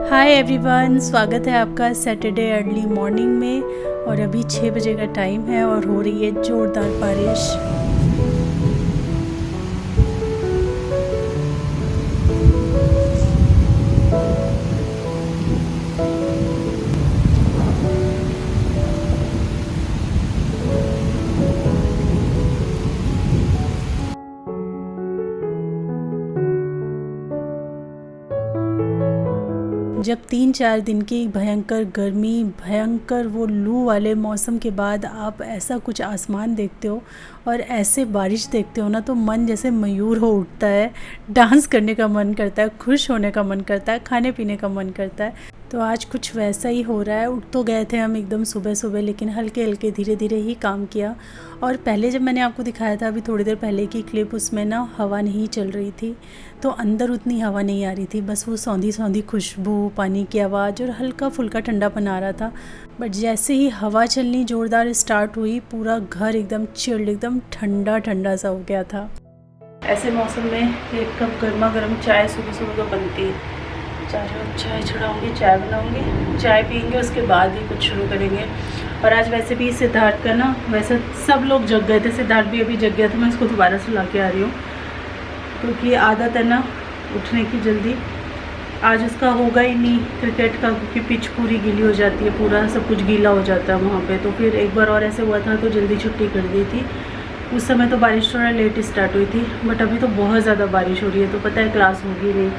Hi everyone, स्वागत है आपका सैटरडे अर्ली मॉर्निंग में। और अभी 6 बजे का टाइम है और हो रही है ज़ोरदार बारिश। जब 3-4 दिन की भयंकर गर्मी, भयंकर वो लू वाले मौसम के बाद आप ऐसा कुछ आसमान देखते हो और ऐसे बारिश देखते हो ना, तो मन जैसे मयूर हो उठता है। डांस करने का मन करता है, खुश होने का मन करता है, खाने पीने का मन करता है। तो आज कुछ वैसा ही हो रहा है। उठ तो गए थे हम एकदम सुबह सुबह, लेकिन हल्के हल्के धीरे धीरे ही काम किया। और पहले जब मैंने आपको दिखाया था अभी थोड़ी देर पहले की क्लिप, उसमें ना हवा नहीं चल रही थी, तो अंदर उतनी हवा नहीं आ रही थी, बस वो सौंधी सौंधी खुशबू, पानी की आवाज़ और हल्का फुल्का ठंडापन आ रहा था। बट जैसे ही हवा चलनी ज़ोरदार स्टार्ट हुई, पूरा घर एकदम चिल्ड, एकदम ठंडा ठंडा सा हो गया था। ऐसे मौसम में एक कप गर्मा गर्म चाय सुबह सुबह तो बनती है। चाय चढ़ाऊँगी, चाय बनाऊँगी, चाय पियेंगे, उसके बाद ही कुछ शुरू करेंगे। और आज वैसे भी सिद्धार्थ का ना, वैसे सब लोग जग गए थे, सिद्धार्थ भी अभी जग गया था। मैं इसको दोबारा सुला के आ रही हूँ क्योंकि आदत है ना उठने की जल्दी। आज उसका होगा ही नहीं क्रिकेट का, क्योंकि पिच पूरी गीली हो जाती है, पूरा सब कुछ गीला हो जाता है वहाँ पे। तो फिर एक बार और ऐसे हुआ था तो जल्दी छुट्टी कर दी थी। उस समय तो बारिश थोड़ा लेट स्टार्ट हुई थी, बट अभी तो बहुत ज़्यादा बारिश हो रही है, तो पता है क्लास होगी नहीं।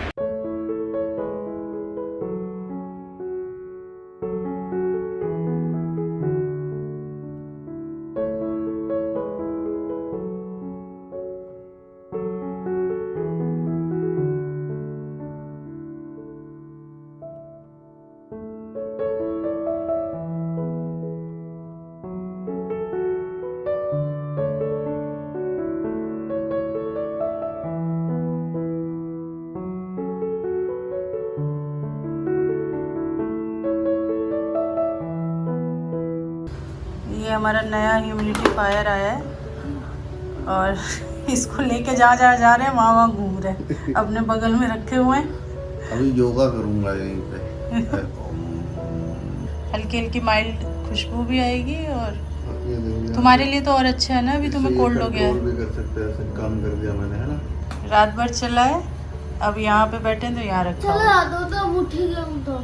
ये हमारा नया ह्यूमिडिफायर आया है और इसको लेके जहाँ जा रहे हैं वहाँ घूम रहे हैं, अपने बगल में रखे हुए हैं। अभी योगा करूँगा यहीं पे। हल्की हल्की माइल्ड खुशबू भी आएगी और तुम्हारे लिए तो और अच्छा है ना, अभी तुम्हें कोल्ड हो गया है। भी कर सकते हैं, ऐसे काम कर दिया मैंने, है ना। रात भर चला है, अब यहाँ पे बैठे हैं तो यहाँ रखा हुआ।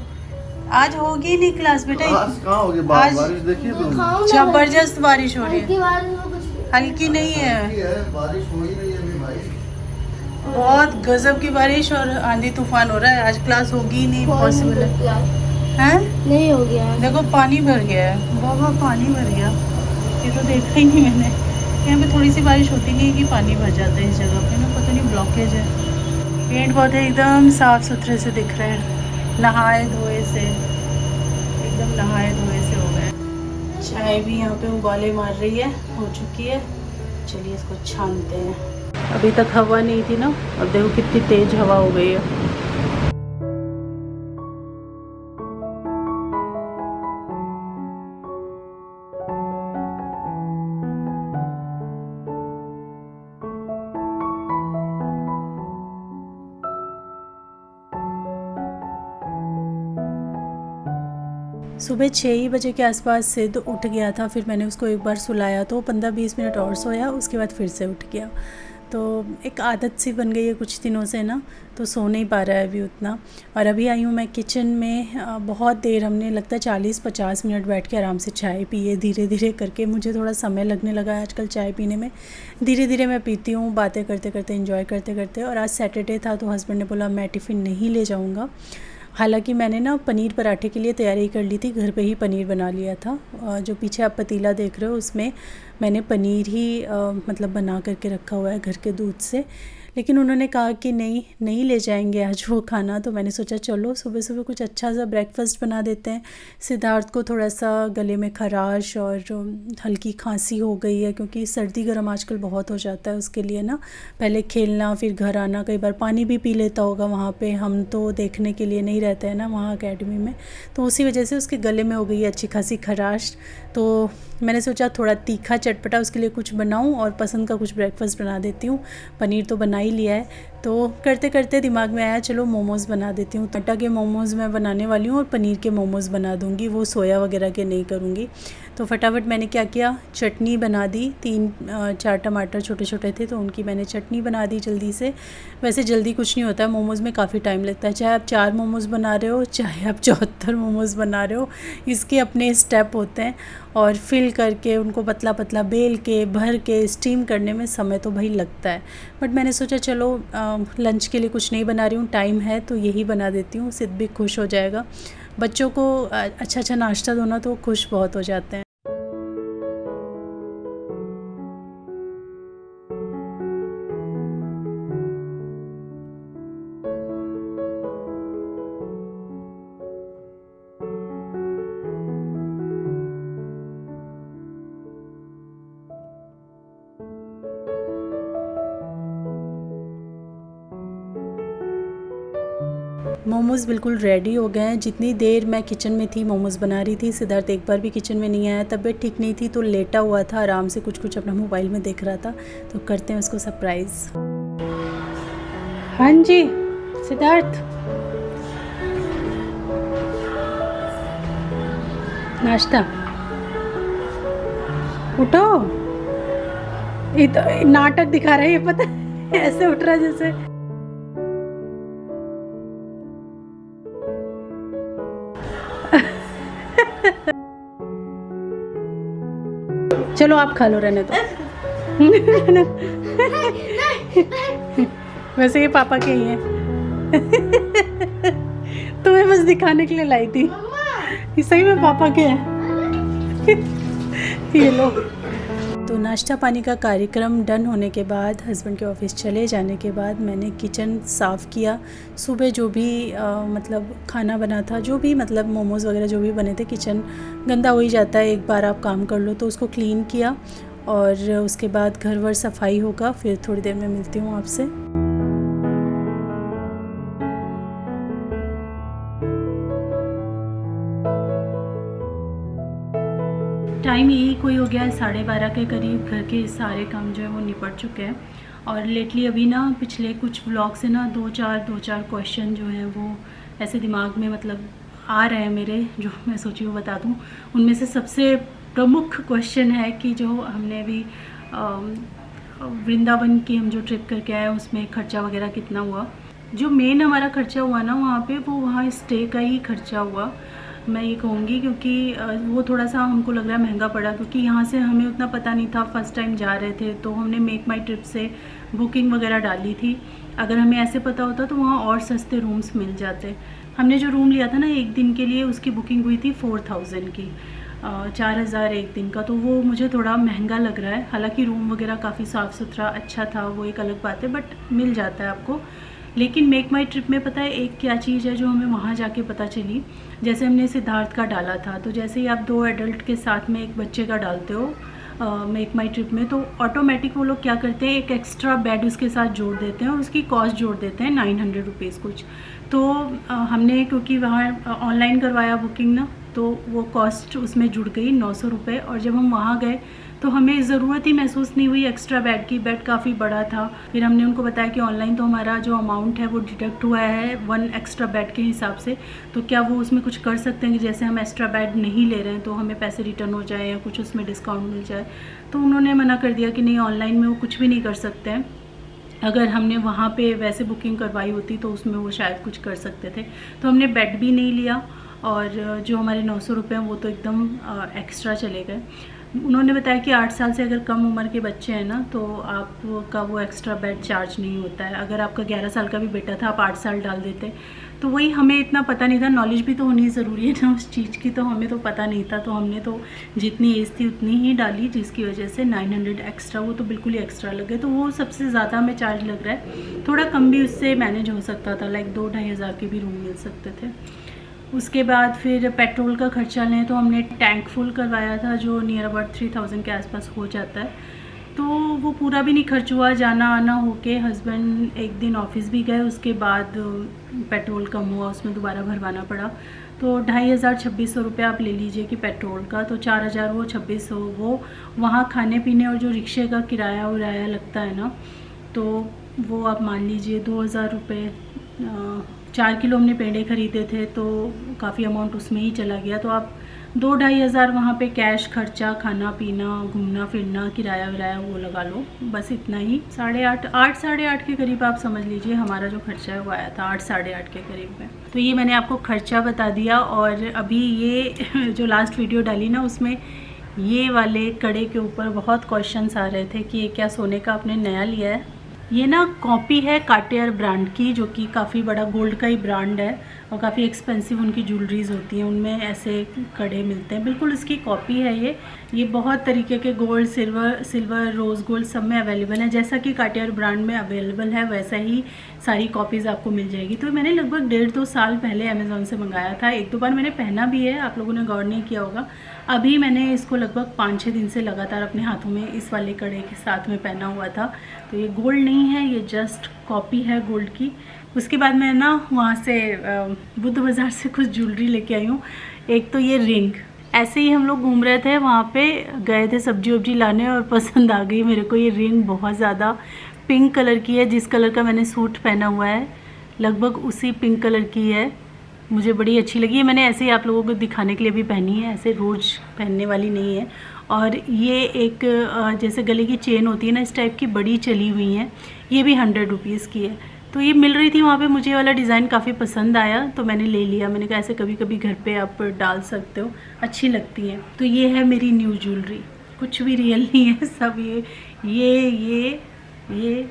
आज होगी नहीं क्लास बेटा। आज कहाँ होगी बारिश? देखिए जबरदस्त बारिश हो रही है, हल्की नहीं है, बारिश हो ही नहीं है अभी भाई। बहुत गजब की बारिश और आंधी तूफान हो रहा है। आज क्लास होगी ही नहीं, पॉसिबल है नहीं हो गया। देखो पानी भर गया है, बहुत पानी भर गया। ये तो देखा ही नहीं मैंने। यहाँ पे थोड़ी सी बारिश होती नहीं है कि पानी भर जाता है इस जगह पे ना, पता नहीं ब्लॉकेज है। पेड़ पौधे एकदम साफ सुथरे से दिख रहे हैं, नहाए धोए से, एकदम नहाए धोए से हो गए। चाय भी यहाँ पे उबाले मार रही है, हो चुकी है। चलिए इसको छानते हैं। अभी तक हवा नहीं थी ना, अब देखो कितनी तेज हवा हो गई है। सुबह 6 बजे के आसपास सिद्ध उठ गया था, फिर मैंने उसको एक बार सुलाया तो 15-20 मिनट और सोया, उसके बाद फिर से उठ गया। तो एक आदत सी बन गई है कुछ दिनों से ना, तो सो नहीं पा रहा है अभी उतना। और अभी आई हूँ मैं किचन में। बहुत देर हमने लगता है 40-50 मिनट बैठ के आराम से चाय पिए, धीरे धीरे करके। मुझे थोड़ा समय लगने लगा है आजकल चाय पीने में, धीरे धीरे मैं पीती हूँ, बातें करते करते, एंजॉय करते करते। और आज सैटरडे था तो हस्बैंड ने बोला मैं टिफ़िन नहीं ले जाऊँगा। हालांकि मैंने ना पनीर पराठे के लिए तैयारी कर ली थी, घर पे ही पनीर बना लिया था। जो पीछे आप पतीला देख रहे हो उसमें मैंने पनीर ही मतलब बना करके रखा हुआ है घर के दूध से। लेकिन उन्होंने कहा कि नहीं ले जाएंगे आज वो खाना, तो मैंने सोचा चलो सुबह सुबह कुछ अच्छा सा ब्रेकफास्ट बना देते हैं। सिद्धार्थ को थोड़ा सा गले में खराश और हल्की खांसी हो गई है, क्योंकि सर्दी गर्म आजकल बहुत हो जाता है उसके लिए ना। पहले खेलना फिर घर आना, कई बार पानी भी पी लेता होगा वहाँ पे, हम तो देखने के लिए नहीं रहते हैं ना वहाँ एकेडमी में, तो उसी वजह से उसके गले में हो गई है अच्छी खासी खराश। तो मैंने सोचा थोड़ा तीखा चटपटा उसके लिए कुछ बनाऊं और पसंद का कुछ ब्रेकफास्ट बना देती हूँ। पनीर तो बना ही लिया है। तो करते करते दिमाग में आया चलो मोमोज़ बना देती हूँ। आटा के मोमोज़ मैं बनाने वाली हूँ और पनीर के मोमोज़ बना दूँगी, वो सोया वगैरह के नहीं करूँगी। तो फटाफट मैंने क्या किया, चटनी बना दी। 3-4 टमाटर छोटे छोटे थे तो उनकी मैंने चटनी बना दी जल्दी से। वैसे जल्दी कुछ नहीं होता है, मोमोज़ में काफ़ी टाइम लगता है, चाहे आप 4 मोमोज़ बना रहे हो चाहे आप 74 मोमोज़ बना रहे हो, इसके अपने स्टेप होते हैं। और फिल करके उनको पतला पतला बेल के भर के स्टीम करने में समय तो भाई लगता है। बट मैंने सोचा चलो लंच के लिए कुछ नहीं बना रही हूँ, टाइम है तो यही बना देती हूँ, सिद्ध भी खुश हो जाएगा। बच्चों को अच्छा अच्छा नाश्ता दो ना तो वो खुश बहुत हो जाते हैं। मोमोज़ बिल्कुल रेडी हो गए हैं। जितनी देर मैं किचन में थी मोमोज़ बना रही थी, सिद्धार्थ एक बार भी किचन में नहीं आया। तबीयत ठीक नहीं थी तो लेटा हुआ था, आराम से कुछ अपना मोबाइल में देख रहा था। तो करते हैं उसको सरप्राइज़। हाँ जी सिद्धार्थ, नाश्ता उठो। नाटक दिखा रहा है ये, पता है ऐसे उठ रहा है जैसे। चलो आप खा लो, रहने दो। वैसे ये पापा के ही हैं। तुम्हें बस दिखाने के लिए लाई थी, ये सही में पापा के हैं। ये लो। तो नाश्ता पानी का कार्यक्रम डन होने के बाद, हस्बैंड के ऑफिस चले जाने के बाद मैंने किचन साफ़ किया। सुबह जो भी मतलब खाना बना था, जो भी मतलब मोमोज़ वगैरह जो भी बने थे, किचन गंदा हो ही जाता है एक बार आप काम कर लो, तो उसको क्लीन किया। और उसके बाद घर वर सफाई होगा, फिर थोड़ी देर में मिलती हूँ आपसे। टाइम यही कोई हो गया है 12:30 के करीब। घर के सारे काम जो है वो निपट चुके हैं। और लेटली अभी ना पिछले कुछ व्लॉग से ना दो चार क्वेश्चन जो हैं वो ऐसे दिमाग में मतलब आ रहे हैं मेरे, जो मैं सोची वो बता दूं। उनमें से सबसे प्रमुख क्वेश्चन है कि जो हमने अभी वृंदावन की हम जो ट्रिप करके आए उसमें खर्चा वगैरह कितना हुआ। जो मेन हमारा खर्चा हुआ ना वहाँ पे, वो वहाँ स्टे का ही खर्चा हुआ मैं ये कहूँगी, क्योंकि वो थोड़ा सा हमको लग रहा है महंगा पड़ा, क्योंकि यहाँ से हमें उतना पता नहीं था, फर्स्ट टाइम जा रहे थे। तो हमने मेक माई ट्रिप से बुकिंग वगैरह डाली थी। अगर हमें ऐसे पता होता तो वहाँ और सस्ते रूम्स मिल जाते। हमने जो रूम लिया था ना एक दिन के लिए, उसकी बुकिंग हुई थी 4000 की, 4000 एक दिन का। तो वो मुझे थोड़ा महंगा लग रहा है। हालांकि रूम वगैरह काफ़ी साफ़ सुथरा अच्छा था, वो एक अलग बात है, बट मिल जाता है आपको। लेकिन मेक माई ट्रिप में पता है एक क्या चीज़ है जो हमें वहाँ जाके पता चली। जैसे हमने सिद्धार्थ का डाला था, तो जैसे ही आप 2 एडल्ट के साथ में एक बच्चे का डालते हो मेक माई ट्रिप में, तो ऑटोमेटिक वो लोग क्या करते हैं, एक एक्स्ट्रा बेड उसके साथ जोड़ देते हैं और उसकी कॉस्ट जोड़ देते हैं 900 रुपीज़ कुछ। तो हमने क्योंकि वहाँ ऑनलाइन करवाया बुकिंग ना, तो वो कॉस्ट उसमें जुड़ गई 900 रुपये। और जब हम वहाँ गए तो हमें ज़रूरत ही महसूस नहीं हुई एक्स्ट्रा बेड की, बेड काफ़ी बड़ा था। फिर हमने उनको बताया कि ऑनलाइन तो हमारा जो अमाउंट है वो डिडक्ट हुआ है 1 एक्स्ट्रा बेड के हिसाब से, तो क्या वो उसमें कुछ कर सकते हैं कि जैसे हम एक्स्ट्रा बेड नहीं ले रहे हैं तो हमें पैसे रिटर्न हो जाए या कुछ उसमें डिस्काउंट मिल जाए। तो उन्होंने मना कर दिया कि नहीं, ऑनलाइन में वो कुछ भी नहीं कर सकते हैं। अगर हमने वहाँ पे वैसे बुकिंग करवाई होती तो उसमें वो शायद कुछ कर सकते थे। तो हमने बेड भी नहीं लिया और जो हमारे 900 रुपये हैं वो तो एकदम एक्स्ट्रा चले गए। उन्होंने बताया कि 8 साल से अगर कम उम्र के बच्चे हैं ना तो आपका वो एक्स्ट्रा बेड चार्ज नहीं होता है। अगर आपका 11 साल का भी बेटा था, आप 8 साल डाल देते। तो वही हमें इतना पता नहीं था, नॉलेज भी तो होनी ज़रूरी है ना उस चीज़ की, तो हमें तो पता नहीं था। तो हमने तो जितनी एज थी उतनी ही डाली, जिसकी वजह से 900 एक्स्ट्रा, वो तो बिल्कुल ही एक्स्ट्रा लगे। तो वो सबसे ज़्यादा हमें चार्ज लग रहा है। थोड़ा कम भी उससे मैनेज हो सकता था, लाइक 2-2.5 हज़ार के भी रूम मिल सकते थे। उसके बाद फिर पेट्रोल का खर्चा लें तो हमने टैंक फुल करवाया था जो नियर अबाउट 3000 के आसपास हो जाता है। तो वो पूरा भी नहीं खर्च हुआ, जाना आना होके। हस्बैंड एक दिन ऑफिस भी गए, उसके बाद पेट्रोल कम हुआ, उसमें दोबारा भरवाना पड़ा। तो 2500-2600 रुपये आप ले लीजिए कि पेट्रोल का, तो 4000 हो, 2600 वो। वहाँ खाने पीने और जो रिक्शे का किराया उराया लगता है ना, तो वो आप मान लीजिए 2000 रुपये। 4 किलो हमने पेड़े ख़रीदे थे तो काफ़ी अमाउंट उसमें ही चला गया। तो आप 2-2.5 हज़ार वहाँ पे कैश खर्चा, खाना पीना, घूमना फिरना, किराया विराया वो लगा लो, बस इतना ही। 8 साढ़े 8 के करीब आप समझ लीजिए हमारा जो खर्चा है वो आया था, 8 साढ़े 8 के करीब में। तो ये मैंने आपको खर्चा बता दिया। और अभी ये जो लास्ट वीडियो डाली ना, उसमें ये वाले कड़े के ऊपर बहुत क्वेश्चंस आ रहे थे कि ये क्या सोने का आपने नया लिया है। ये ना कॉपी है कार्टियर ब्रांड की, जो कि काफ़ी बड़ा गोल्ड का ही ब्रांड है और काफ़ी एक्सपेंसिव उनकी ज्वेलरीज होती हैं, उनमें ऐसे कड़े मिलते हैं, बिल्कुल इसकी कॉपी है ये बहुत तरीके के गोल्ड, सिल्वर, रोज़ गोल्ड सब में अवेलेबल है। जैसा कि कार्टियर ब्रांड में अवेलेबल है वैसा ही सारी कॉपीज़ आपको मिल जाएगी। तो मैंने लगभग 1.5-2 साल पहले अमेज़ॉन से मंगाया था। 1-2 बार मैंने पहना भी है, आप लोगों ने गौर नहीं किया होगा। अभी मैंने इसको लगभग 5-6 दिन से लगातार अपने हाथों में इस वाले कड़े के साथ में पहना हुआ था। तो ये गोल्ड नहीं है, ये जस्ट कॉपी है गोल्ड की। उसके बाद मैं ना वहाँ से बुद्ध बाज़ार से कुछ ज्वेलरी लेके आई हूँ। एक तो ये रिंग, ऐसे ही हम लोग घूम रहे थे, वहाँ पे गए थे सब्जी वब्जी लाने और पसंद आ गई मेरे को ये रिंग। बहुत ज़्यादा पिंक कलर की है, जिस कलर का मैंने सूट पहना हुआ है लगभग उसी पिंक कलर की है, मुझे बड़ी अच्छी लगी है। मैंने ऐसे ही आप लोगों को दिखाने के लिए भी पहनी है, ऐसे रोज़ पहनने वाली नहीं है। और ये एक जैसे गले की चेन होती है ना, इस टाइप की बड़ी चली हुई है, ये भी 100 रुपीज़ की है। तो ये मिल रही थी वहाँ पे, मुझे वाला डिज़ाइन काफ़ी पसंद आया तो मैंने ले लिया। मैंने कहा ऐसे कभी कभी घर पे आप डाल सकते हो, अच्छी लगती हैं। तो ये है मेरी न्यू ज्वेलरी, कुछ भी रियल नहीं है, सब ये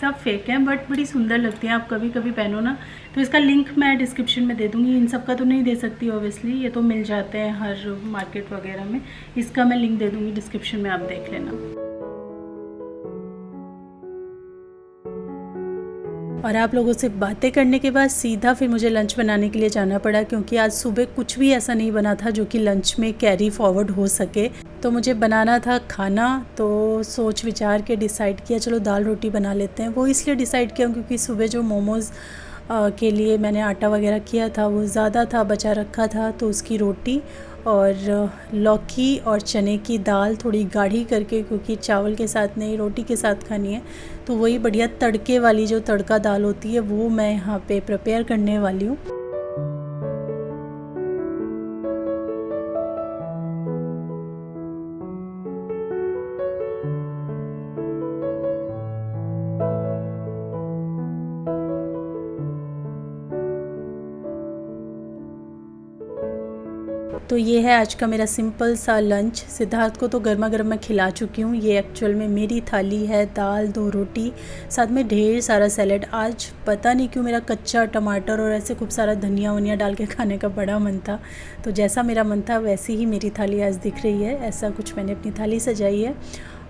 सब फेक हैं, बट बड़ी सुंदर लगती हैं। आप कभी कभी पहनो ना। तो इसका लिंक मैं डिस्क्रिप्शन में दे दूँगी। इन सब का तो नहीं दे सकती ऑब्वियसली, ये तो मिल जाते हैं हर मार्केट वगैरह में। इसका मैं लिंक दे दूँगी डिस्क्रिप्शन में, आप देख लेना। और आप लोगों से बातें करने के बाद सीधा फिर मुझे लंच बनाने के लिए जाना पड़ा, क्योंकि आज सुबह कुछ भी ऐसा नहीं बना था जो कि लंच में कैरी फॉरवर्ड हो सके। तो मुझे बनाना था खाना, तो सोच विचार के डिसाइड किया चलो दाल रोटी बना लेते हैं। वो इसलिए डिसाइड किया क्योंकि सुबह जो मोमोज़ के लिए मैंने आटा वगैरह किया था वो ज़्यादा था, बचा रखा था, तो उसकी रोटी और लौकी और चने की दाल थोड़ी गाढ़ी करके, क्योंकि चावल के साथ नहीं रोटी के साथ खानी है, तो वही बढ़िया तड़के वाली जो तड़का दाल होती है वो मैं यहाँ पे प्रिपेयर करने वाली हूँ। तो ये है आज का मेरा सिंपल सा लंच। सिद्धार्थ को तो गर्मा गर्म मैं खिला चुकी हूँ। ये एक्चुअल में मेरी थाली है, दाल, 2 रोटी, साथ में ढेर सारा सैलेड। आज पता नहीं क्यों मेरा कच्चा टमाटर और ऐसे खूब सारा धनिया वनिया डाल के खाने का बड़ा मन था। तो जैसा मेरा मन था वैसी ही मेरी थाली आज दिख रही है। ऐसा कुछ मैंने अपनी थाली सजाई है।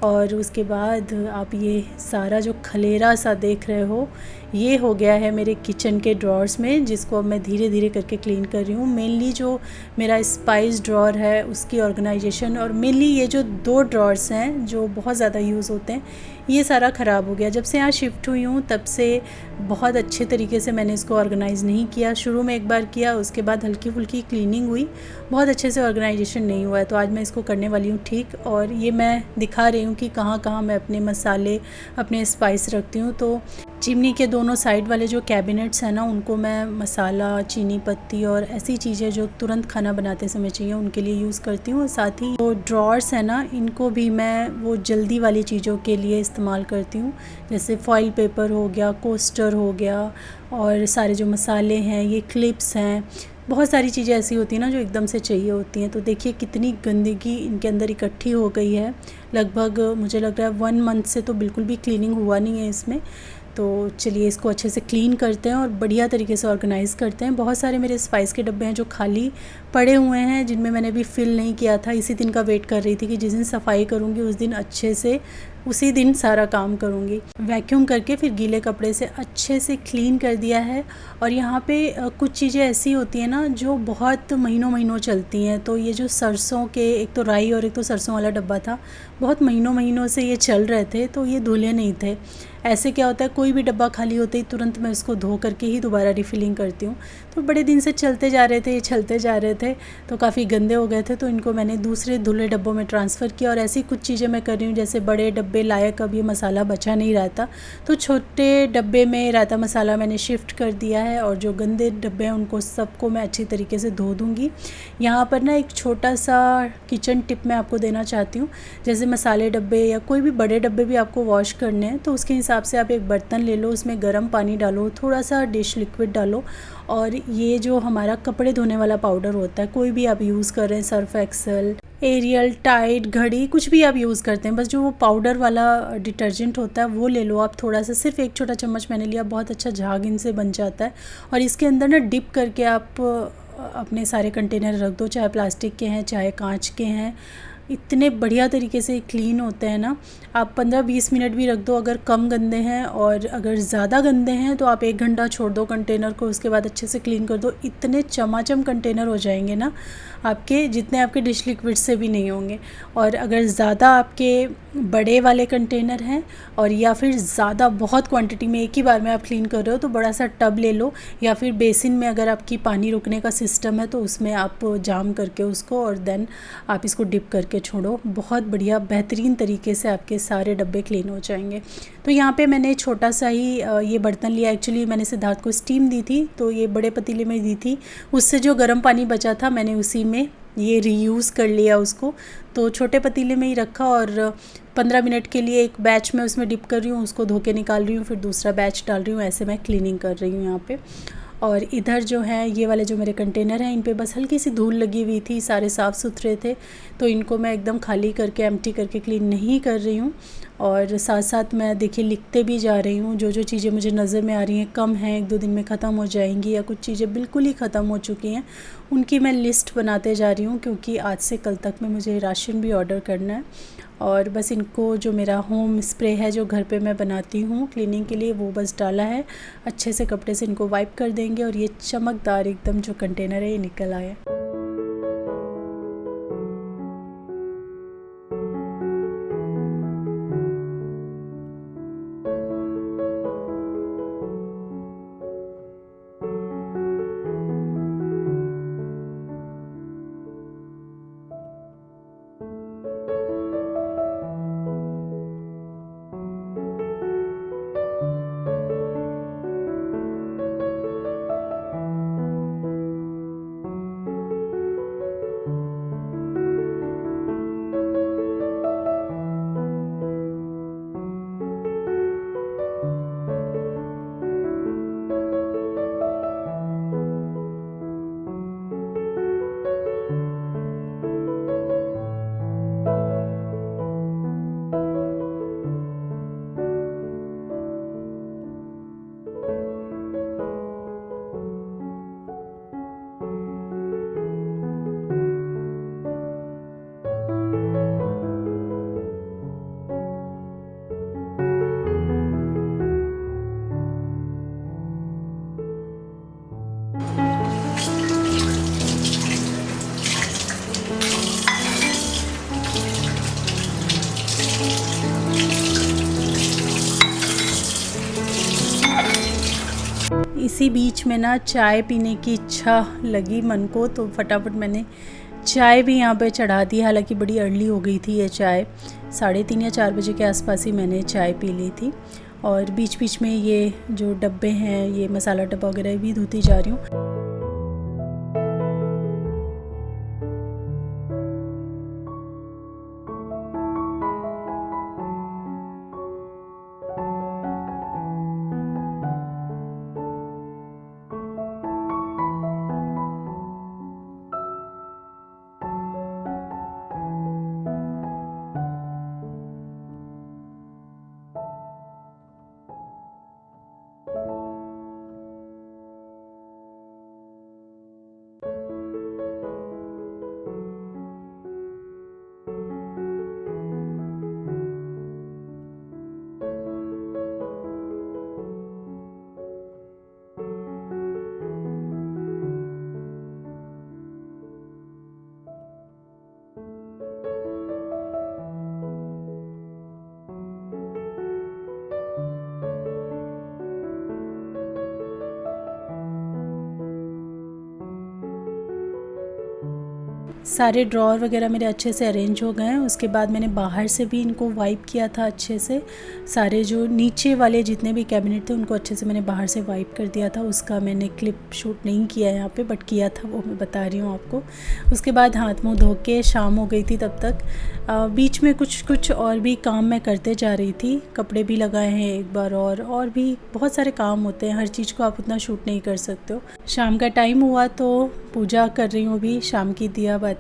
और उसके बाद आप ये सारा जो खलेरा सा देख रहे हो, ये हो गया है मेरे किचन के ड्रॉर्स में, जिसको अब मैं धीरे धीरे करके क्लीन कर रही हूँ। मेनली जो मेरा स्पाइस ड्रॉर है उसकी ऑर्गेनाइजेशन, और मेनली ये जो 2 ड्रॉर्स हैं जो बहुत ज़्यादा यूज़ होते हैं, ये सारा ख़राब हो गया। जब से यहाँ शिफ्ट हुई हूँ तब से बहुत अच्छे तरीके से मैंने इसको ऑर्गेनाइज़ नहीं किया। शुरू में एक बार किया, उसके बाद हल्की फुल्की क्लीनिंग हुई, बहुत अच्छे से ऑर्गेनाइजेशन नहीं हुआ है। तो आज मैं इसको करने वाली हूँ ठीक। और ये मैं दिखा रही हूँ कि कहाँ कहाँ मैं अपने मसाले, अपने स्पाइस रखती हूँ। तो चिमनी के दोनों साइड वाले जो कैबिनेट्स हैं ना, उनको मैं मसाला, चीनी पत्ती और ऐसी चीज़ें जो तुरंत खाना बनाते समय चाहिए उनके लिए यूज़ करती हूँ। और साथ ही वो ड्रॉर्स हैं ना, इनको भी मैं वो जल्दी वाली चीज़ों के लिए इस्तेमाल करती हूँ, जैसे फॉइल पेपर हो गया, कोस्टर हो गया, और सारे जो मसाले हैं, ये क्लिप्स हैं, बहुत सारी चीज़ें ऐसी होती हैं ना जो एकदम से चाहिए होती हैं। तो देखिए कितनी गंदगी इनके अंदर इकट्ठी हो गई है। लगभग मुझे लग रहा है 1 मंथ से तो बिल्कुल भी क्लीनिंग हुआ नहीं है इसमें। तो चलिए इसको अच्छे से क्लीन करते हैं और बढ़िया तरीके से ऑर्गेनाइज़ करते हैं। बहुत सारे मेरे स्पाइस के डब्बे हैं जो खाली पड़े हुए हैं, जिनमें मैंने अभी फ़िल नहीं किया था। इसी दिन का वेट कर रही थी कि जिस दिन सफाई करूँगी उस दिन अच्छे से उसी दिन सारा काम करूँगी। वैक्यूम करके फिर गीले कपड़े से अच्छे से क्लीन कर दिया है। और यहाँ पे कुछ चीज़ें ऐसी होती हैं ना जो बहुत महीनों महीनों चलती हैं। तो ये जो सरसों के, एक तो राई और एक तो सरसों वाला डब्बा था, बहुत महीनों से ये चल रहे थे, तो ये धुले नहीं थे। ऐसे क्या होता है, कोई भी डब्बा खाली होते ही तुरंत मैं इसको धो करके ही दोबारा रिफ़िलिंग करती हूँ। तो बड़े दिन से चलते जा रहे थे, ये चलते जा रहे थे, तो काफ़ी गंदे हो गए थे। तो इनको मैंने दूसरे धुले डब्बों में ट्रांसफ़र किया। और ऐसी कुछ चीज़ें मैं कर रही हूँ, जैसे बड़े डब्बे डब्बे लायक अब ये मसाला बचा नहीं रहता, तो छोटे डब्बे में रायता मसाला मैंने शिफ्ट कर दिया है। और जो गंदे डब्बे हैं उनको सबको मैं अच्छी तरीके से धो दूँगी। यहाँ पर ना एक छोटा सा किचन टिप मैं आपको देना चाहती हूँ। जैसे मसाले डब्बे या कोई भी बड़े डब्बे भी आपको वॉश करने हैं, तो उसके हिसाब से आप एक बर्तन ले लो, उसमें गर्म पानी डालो, थोड़ा सा डिश लिक्विड डालो, और ये जो हमारा कपड़े धोने वाला पाउडर होता है, कोई भी आप यूज़ कर रहे हैं, सर्फ एक्सेल, एरियल, टाइड, घड़ी, कुछ भी आप यूज़ करते हैं, बस जो वो पाउडर वाला डिटर्जेंट होता है वो ले लो आप थोड़ा सा, सिर्फ एक छोटा चम्मच मैंने लिया। बहुत अच्छा झाग इनसे बन जाता है। और इसके अंदर ना डिप करके आप अपने सारे कंटेनर रख दो, चाहे प्लास्टिक के हैं चाहे कांच के हैं। इतने बढ़िया तरीके से क्लीन होते हैं ना। आप 15-20 मिनट भी रख दो अगर कम गंदे हैं, और अगर ज़्यादा गंदे हैं तो आप 1 घंटा छोड़ दो कंटेनर को, उसके बाद अच्छे से क्लीन कर दो। इतने चमाचम कंटेनर हो जाएंगे ना आपके, जितने आपके डिश लिक्विड से भी नहीं होंगे। और अगर ज़्यादा आपके बड़े वाले कंटेनर हैं, और या फिर ज़्यादा बहुत क्वांटिटी में एक ही बार में आप क्लीन कर रहे हो, तो बड़ा सा टब ले लो, या फिर बेसिन में अगर आपकी पानी रुकने का सिस्टम है तो उसमें आप जाम करके उसको, और देन आप इसको डिप करके छोड़ो। बहुत बढ़िया बेहतरीन तरीके से आपके सारे डब्बे क्लीन हो जाएंगे। तो यहाँ पे मैंने छोटा सा ही ये बर्तन लिया। एक्चुअली मैंने सिद्धार्थ को स्टीम दी थी, तो ये बड़े पतीले में दी थी, उससे जो गर्म पानी बचा था मैंने उसी में ये रीयूज़ कर लिया उसको। तो छोटे पतीले में ही रखा, और 15 मिनट के लिए एक बैच में उसमें डिप कर रही हूँ, उसको धो के निकाल रही हूँ, फिर दूसरा बैच डाल रही हूँ। ऐसे मैं क्लीनिंग कर रही हूँ यहाँ पे। और इधर जो है ये वाले जो मेरे कंटेनर हैं, इन पे बस हल्की सी धूल लगी हुई थी, सारे साफ़ सुथरे थे, तो इनको मैं एकदम खाली करके एम्प्टी करके क्लीन नहीं कर रही हूँ। और साथ साथ मैं देखिए लिखते भी जा रही हूँ, जो जो चीज़ें मुझे नज़र में आ रही हैं कम हैं, 1-2 दिन में ख़त्म हो जाएंगी, या कुछ चीज़ें बिल्कुल ही ख़त्म हो चुकी हैं, उनकी मैं लिस्ट बनाते जा रही हूँ, क्योंकि आज से कल तक में मुझे राशन भी ऑर्डर करना है। और बस इनको जो मेरा होम स्प्रे है जो घर पे मैं बनाती हूँ क्लीनिंग के लिए, वो बस डाला है। अच्छे से कपड़े से इनको वाइप कर देंगे, और ये चमकदार एकदम जो कंटेनर है ये निकल आया। इसी बीच में ना चाय पीने की इच्छा लगी मन को, तो फटाफट मैंने चाय भी यहाँ पे चढ़ा दी। हालांकि बड़ी अर्ली हो गई थी ये चाय, 3:30 या 4 बजे के आसपास ही मैंने चाय पी ली थी। और बीच बीच में ये जो डब्बे हैं, ये मसाला डब्बा वगैरह भी धोती जा रही हूँ। सारे ड्रॉर वगैरह मेरे अच्छे से अरेंज हो गए हैं। उसके बाद मैंने बाहर से भी इनको वाइप किया था अच्छे से। सारे जो नीचे वाले जितने भी कैबिनेट थे उनको अच्छे से मैंने बाहर से वाइप कर दिया था। उसका मैंने क्लिप शूट नहीं किया यहाँ पे, बट किया था, वो मैं बता रही हूँ आपको। उसके बाद हाथ मुँह धो के शाम हो गई थी तब तक। बीच में कुछ और भी काम मैं करते जा रही थी। कपड़े भी लगाए हैं एक बार, और भी बहुत सारे काम होते हैं, हर चीज़ को आप उतना शूट नहीं कर सकते हो। शाम का टाइम हुआ तो पूजा कर रही हूँ अभी, शाम की दिया बाती।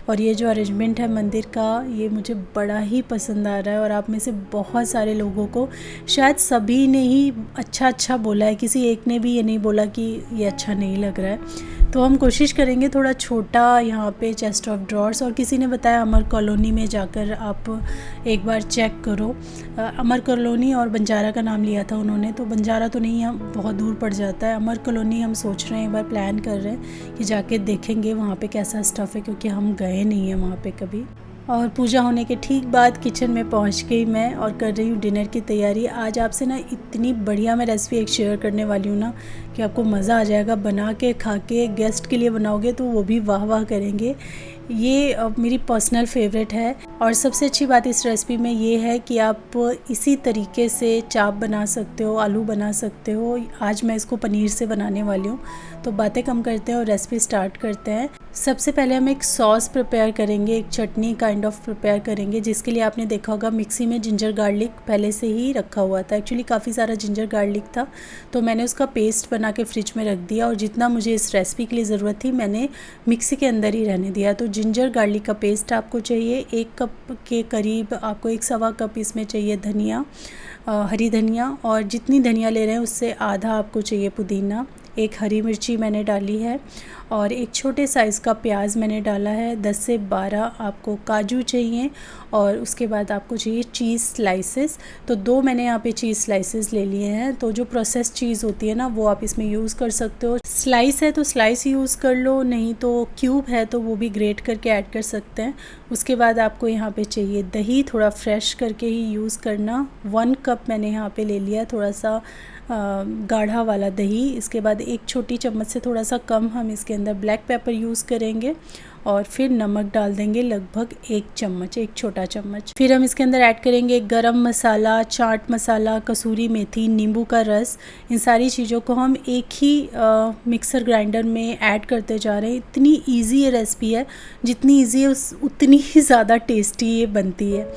और ये जो अरेंजमेंट है मंदिर का, ये मुझे बड़ा ही पसंद आ रहा है। और आप में से बहुत सारे लोगों को, शायद सभी ने ही अच्छा बोला है, किसी एक ने भी ये नहीं बोला कि ये अच्छा नहीं लग रहा है। तो हम कोशिश करेंगे थोड़ा छोटा यहाँ पे चेस्ट ऑफ ड्रॉर्स। और किसी ने बताया अमर कॉलोनी में जाकर आप एक बार चेक करो। अमर कॉलोनी और बंजारा का नाम लिया था उन्होंने, तो बंजारा तो नहीं है, बहुत दूर पड़ जाता है। अमर कॉलोनी हम सोच रहे हैं, एक बार प्लान कर रहे हैं कि जाके देखेंगे वहाँ पे कैसा स्टफ़ है, क्योंकि हम गए नहीं हैं वहाँ पे कभी। और पूजा होने के ठीक बाद किचन में पहुंच गई मैं और कर रही हूँ डिनर की तैयारी। आज आपसे ना इतनी बढ़िया मैं रेसिपी एक शेयर करने वाली हूँ ना कि आपको मज़ा आ जाएगा। बना के खा के, गेस्ट के लिए बनाओगे तो वो भी वाह वाह करेंगे। ये मेरी पर्सनल फेवरेट है। और सबसे अच्छी बात इस रेसिपी में ये है कि आप इसी तरीके से चाप बना सकते हो, आलू बना सकते हो। आज मैं इसको पनीर से बनाने वाली हूँ। तो बातें कम करते हैं और रेसिपी स्टार्ट करते हैं। सबसे पहले हम एक सॉस प्रिपेयर करेंगे, एक चटनी काइंड ऑफ प्रिपेयर करेंगे, जिसके लिए आपने देखा होगा मिक्सी में जिंजर गार्लिक पहले से ही रखा हुआ था। एक्चुअली काफ़ी सारा जिंजर गार्लिक था, तो मैंने उसका पेस्ट बना के फ्रिज में रख दिया। और जितना मुझे इस रेसिपी के लिए ज़रूरत थी मैंने मिक्सी के अंदर ही रहने दिया। तो जिंजर गार्लिक का पेस्ट आपको चाहिए 1 कप के करीब। आपको 1 सवा कप इसमें चाहिए धनिया, हरी धनिया। और जितनी धनिया ले रहे हैं उससे आधा आपको चाहिए पुदीना। 1 हरी मिर्ची मैंने डाली है और एक छोटे साइज़ का प्याज मैंने डाला है। 10 से 12 आपको काजू चाहिए। और उसके बाद आपको चाहिए चीज़ स्लाइसेस। तो 2 मैंने यहाँ पे चीज़ स्लाइसेस ले लिए हैं। तो जो प्रोसेस चीज़ होती है ना, वो आप इसमें यूज़ कर सकते हो। स्लाइस है तो स्लाइस यूज़ कर लो, नहीं तो क्यूब है तो वो भी ग्रेट करके ऐड कर सकते हैं। उसके बाद आपको यहाँ पे चाहिए दही, थोड़ा फ्रेश करके ही यूज़ करना। 1 कप मैंने यहाँ पे ले लिया, थोड़ा सा गाढ़ा वाला दही। इसके बाद 1 छोटी चम्मच से थोड़ा सा कम हम इसके अंदर ब्लैक पेपर यूज़ करेंगे। और फिर नमक डाल देंगे लगभग 1 चम्मच, 1 छोटा चम्मच। फिर हम इसके अंदर ऐड करेंगे गरम मसाला, चाट मसाला, कसूरी मेथी, नींबू का रस। इन सारी चीज़ों को हम एक ही मिक्सर ग्राइंडर में ऐड करते जा रहे हैं। इतनी ईजी ये रेसिपी है, जितनी ईजी है उतनी ही ज़्यादा टेस्टी ये बनती है।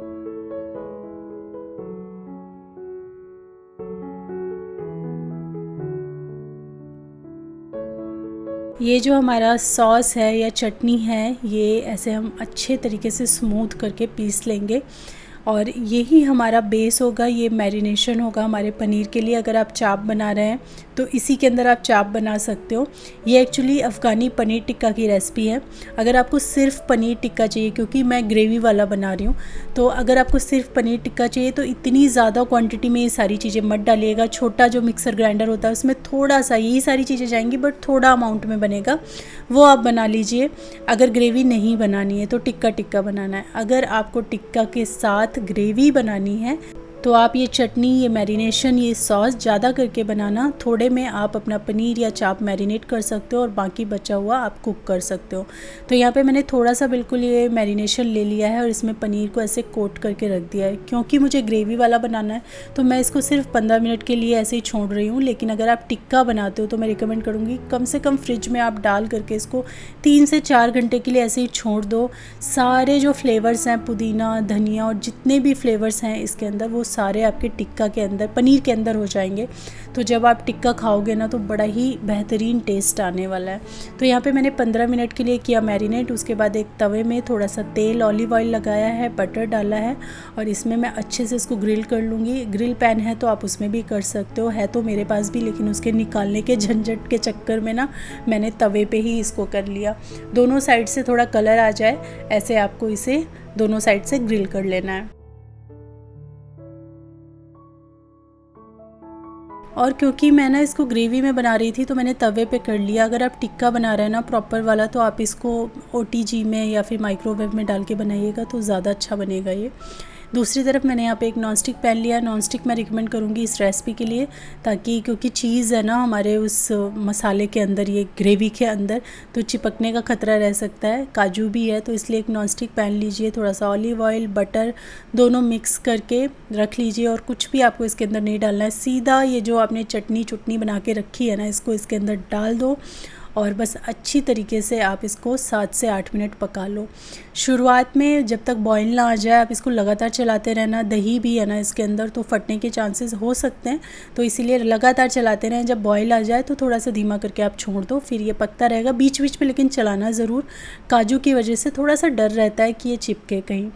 ये जो हमारा सॉस है या चटनी है, ये ऐसे हम अच्छे तरीके से स्मूथ करके पीस लेंगे। और यही हमारा बेस होगा, ये मैरिनेशन होगा हमारे पनीर के लिए। अगर आप चाप बना रहे हैं तो इसी के अंदर आप चाप बना सकते हो। ये एक्चुअली अफ़गानी पनीर टिक्का की रेसिपी है। अगर आपको सिर्फ पनीर टिक्का चाहिए, क्योंकि मैं ग्रेवी वाला बना रही हूँ, तो अगर आपको सिर्फ पनीर टिक्का चाहिए तो इतनी ज़्यादा क्वांटिटी में ये सारी चीज़ें मत डालिएगा। छोटा जो मिक्सर ग्राइंडर होता है उसमें थोड़ा सा यही सारी चीज़ें जाएंगी, बट थोड़ा अमाउंट में बनेगा, वो आप बना लीजिए। अगर ग्रेवी नहीं बनानी है तो टिक्का बनाना है। अगर आपको टिक्का के साथ ग्रेवी बनानी है तो आप ये चटनी, ये मैरिनेशन, ये सॉस ज़्यादा करके बनाना। थोड़े में आप अपना पनीर या चाप मैरिनेट कर सकते हो और बाकी बचा हुआ आप कुक कर सकते हो। तो यहाँ पे मैंने थोड़ा सा बिल्कुल ये मैरिनेशन ले लिया है और इसमें पनीर को ऐसे कोट करके रख दिया है। क्योंकि मुझे ग्रेवी वाला बनाना है तो मैं इसको सिर्फ 15 मिनट के लिए ऐसे ही छोड़ रही हूँ। लेकिन अगर आप टिक्का बनाते हो तो मैं रिकमेंड करूँगी कम से कम फ्रिज में आप डाल करके इसको 3 से 4 घंटे के लिए ऐसे ही छोड़ दो। सारे जो फ्लेवर्स हैं, पुदीना, धनिया और जितने भी फ्लेवर्स हैं इसके अंदर, वो सारे आपके टिक्का के अंदर, पनीर के अंदर हो जाएंगे। तो जब आप टिक्का खाओगे ना तो बड़ा ही बेहतरीन टेस्ट आने वाला है। तो यहाँ पे मैंने 15 मिनट के लिए किया मैरिनेट। उसके बाद एक तवे में थोड़ा सा तेल, ऑलिव ऑयल लगाया है, बटर डाला है और इसमें मैं अच्छे से इसको ग्रिल कर लूँगी। ग्रिल पैन है तो आप उसमें भी कर सकते हो, है तो मेरे पास भी, लेकिन उसके निकालने के झंझट के चक्कर में ना मैंने तवे पे ही इसको कर लिया। दोनों साइड से थोड़ा कलर आ जाए ऐसे आपको इसे दोनों साइड से ग्रिल कर लेना है। और क्योंकि मैं ना इसको ग्रेवी में बना रही थी तो मैंने तवे पे कर लिया। अगर आप टिक्का बना रहे हैं ना प्रॉपर वाला, तो आप इसको OTG में या फिर माइक्रोवेव में डाल के बनाइएगा तो ज़्यादा अच्छा बनेगा ये। दूसरी तरफ मैंने यहाँ पे एक नॉन स्टिक पैन लिया। नॉन स्टिक मैं रिकमेंड करूँगी इस रेसिपी के लिए, ताकि क्योंकि चीज़ है ना हमारे उस मसाले के अंदर, ये ग्रेवी के अंदर, तो चिपकने का खतरा रह सकता है। काजू भी है, तो इसलिए एक नॉन स्टिक पैन लीजिए, थोड़ा सा ऑलिव ऑयल, बटर दोनों मिक्स करके रख लीजिए। और कुछ भी आपको इसके अंदर नहीं डालना है, सीधा ये जो आपने चटनी बना के रखी है ना, इसको इसके अंदर डाल दो और बस अच्छी तरीके से आप इसको 7 से 8 मिनट पका लो। शुरुआत में जब तक बॉईल ना आ जाए आप इसको लगातार चलाते रहना। दही भी है ना इसके अंदर, तो फटने के चांसेस हो सकते हैं, तो इसीलिए लगातार चलाते रहें। जब बॉईल आ जाए तो थोड़ा सा धीमा करके आप छोड़ दो, फिर ये पकता रहेगा। बीच बीच में लेकिन चलाना ज़रूर, काजू की वजह से थोड़ा सा डर रहता है कि ये चिपके कहीं।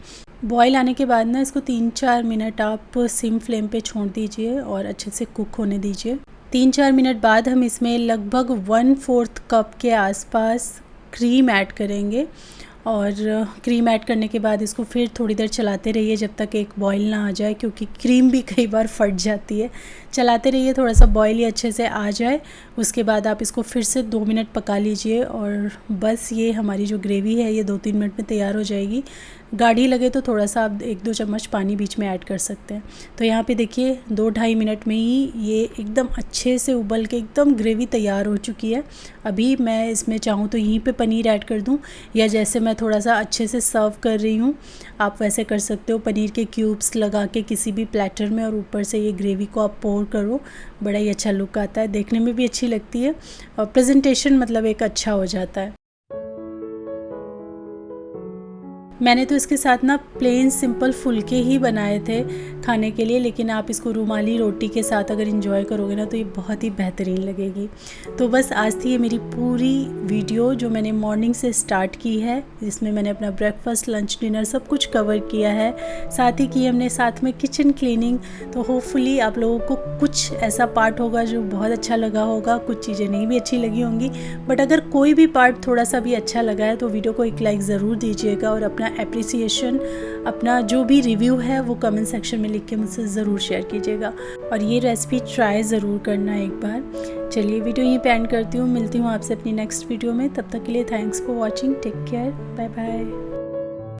बॉईल आने के बाद ना इसको 3-4 मिनट आप सिम फ्लेम पे छोड़ दीजिए और अच्छे से कुक होने दीजिए। 3-4 मिनट बाद हम इसमें लगभग 1/4 कप के आसपास क्रीम ऐड करेंगे। और क्रीम ऐड करने के बाद इसको फिर थोड़ी देर चलाते रहिए जब तक एक बॉईल ना आ जाए, क्योंकि क्रीम भी कई बार फट जाती है। चलाते रहिए, थोड़ा सा बॉईल ही अच्छे से आ जाए, उसके बाद आप इसको फिर से 2 मिनट पका लीजिए और बस ये हमारी जो ग्रेवी है ये 2-3 मिनट में तैयार हो जाएगी। गाढ़ी लगे तो थोड़ा सा आप 1-2 चम्मच पानी बीच में ऐड कर सकते हैं। तो यहाँ पे देखिए 2-2.5 मिनट में ही ये एकदम अच्छे से उबल के एकदम ग्रेवी तैयार हो चुकी है। अभी मैं इसमें चाहूँ तो यहीं पे पनीर ऐड कर दूँ, या जैसे मैं थोड़ा सा अच्छे से सर्व कर रही हूँ आप वैसे कर सकते हो। पनीर के क्यूब्स लगा के किसी भी प्लेटर में और ऊपर से ये ग्रेवी को आप पोर करो, बड़ा ही अच्छा लुक आता है, देखने में भी अच्छी लगती है और प्रेजेंटेशन मतलब एक अच्छा हो जाता है। मैंने तो इसके साथ ना प्लेन सिंपल फुलके ही बनाए थे खाने के लिए, लेकिन आप इसको रुमाली रोटी के साथ अगर इंजॉय करोगे ना तो ये बहुत ही बेहतरीन लगेगी। तो बस आज थी ये मेरी पूरी वीडियो जो मैंने मॉर्निंग से स्टार्ट की है, जिसमें मैंने अपना ब्रेकफास्ट, लंच, डिनर सब कुछ कवर किया है। साथ ही की हमने साथ में किचन क्लीनिंग। तो होपफुली आप लोगों को कुछ ऐसा पार्ट होगा जो बहुत अच्छा लगा होगा, कुछ चीज़ें नहीं भी अच्छी लगी होंगी, बट अगर कोई भी पार्ट थोड़ा सा भी अच्छा लगा है तो वीडियो को एक लाइक ज़रूर दीजिएगा और अपना एप्रिसिएशन, अपना जो भी रिव्यू है वो कमेंट सेक्शन में लिख के मुझसे ज़रूर शेयर कीजिएगा। और ये रेसिपी ट्राई ज़रूर करना एक बार। चलिए वीडियो यहीं पे एंड करती हूँ, मिलती हूँ आपसे अपनी नेक्स्ट वीडियो में। तब तक के लिए thanks for watching, take care, bye bye.